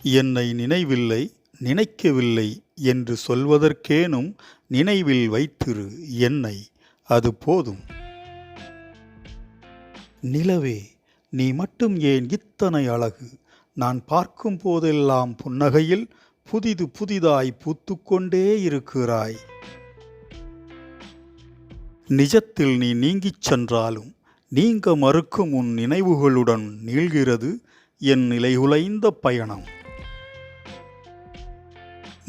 என்னை நினைவில்லை, நினைக்கவில்லை என்று சொல்வதற்கேனும் நினைவில் வைத்திரு என்னை, அது போதும். நிலவே, நீ மட்டும் ஏன் இத்தனை அழகு? நான் பார்க்கும் போதெல்லாம் புன்னகையில் புதிது புதிதாய் பூத்துக்கொண்டே இருக்கிறாய். நிஜத்தில் நீ நீங்கிச் சென்றாலும் நீங்க மறுக்கும் உன் நினைவுகளுடன் நீள்கிறது என் நிலைகுலைந்த பயணம்.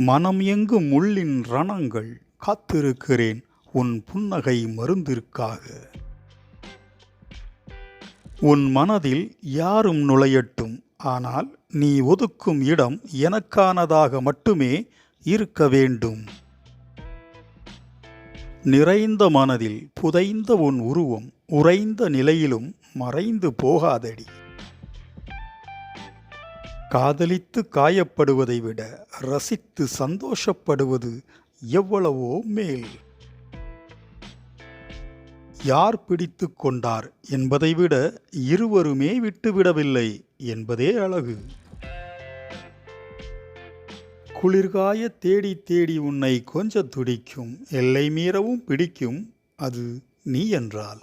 மனம் எங்கும் முள்ளின் ரணங்கள், காத்திருக்கிறேன் உன் புன்னகை மருந்திற்காக. உன் மனதில் யாரும் நுழையட்டும், ஆனால் நீ ஒதுக்கும் இடம் எனக்கானதாக மட்டுமே இருக்க வேண்டும். நிறைந்த மனதில் புதைந்த உன் உருவம் உறைந்த நிலையிலும் மறைந்து போகாதடி. காதலித்து காயப்படுவதை விட ரசித்து சந்தோஷப்படுவது எவ்வளவோ மேல். யார் பிடித்து கொண்டார் என்பதை விட இருவருமே விட்டுவிடவில்லை என்பதே அழகு. குளிர்காய தேடி தேடி உன்னை கொஞ்ச துடிக்கும், எல்லை மீறவும் பிடிக்கும், அது நீ என்றால்.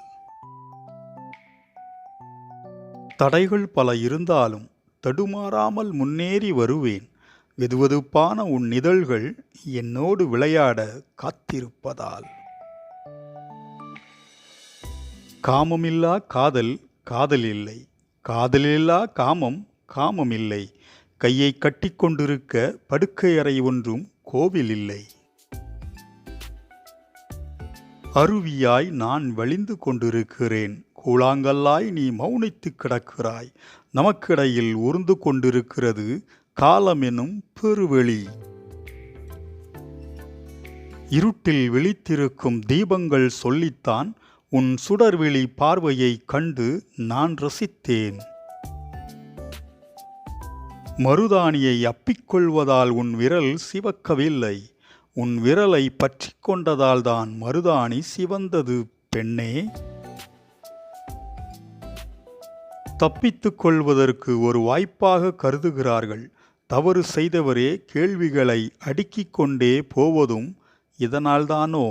தடைகள் பல இருந்தாலும் தடுமாறாமல் முன்னேறி வருவேன். வெதுவெதுப்பான உன் இதழ்கள் என்னோடு விளையாட காத்திருப்பதால். காமமில்லா காதல் காதல் இல்லை, காதலில்லா காமம் காமம் இல்லை. கையை கட்டிக்கொண்டிருக்க படுக்கை அறை ஒன்றும் கோவில் இல்லை. அருவியாய் நான் வழிந்து கொண்டிருக்கிறேன், கூழாங்கல்லாய் நீ மௌனித்து கிடக்கிறாய். நமக்கிடையில் உருந்து கொண்டிருக்கிறது காலம் எனும் பெருவெளி. இருட்டில் விழித்திருக்கும் தீபங்கள் சொல்லித்தான் உன் சுடர்விழி பார்வையை கண்டு நான் ரசித்தேன். மருதாணியை அப்பிக்கொள்வதால் உன் விரல் சிவக்கவில்லை, உன் விரலை பற்றி கொண்டதால் தான் மருதாணி சிவந்தது பெண்ணே. தப்பித்துக் கொள்வதற்கு ஒரு வாய்ப்பாக கருதுகிறார்கள். தவறு செய்தவரே கேள்விகளை அடுக்கிக் கொண்டே போவதும் இதனால்தானோ?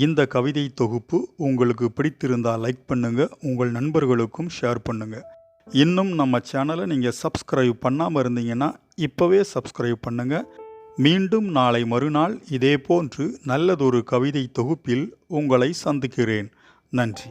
இந்த கவிதை தொகுப்பு உங்களுக்கு பிடித்திருந்தால் லைக் பண்ணுங்க, உங்கள் நண்பர்களுக்கும் ஷேர் பண்ணுங்க. இன்னும் நம்ம சேனலை நீங்கள் சப்ஸ்கிரைப் பண்ணாமல் இருந்தீங்கன்னா இப்போவே சப்ஸ்கிரைப் பண்ணுங்க. மீண்டும் நாளை மறுநாள் இதே போன்று நல்லதொரு கவிதை தொகுப்பில் உங்களை சந்திக்கிறேன். நன்றி.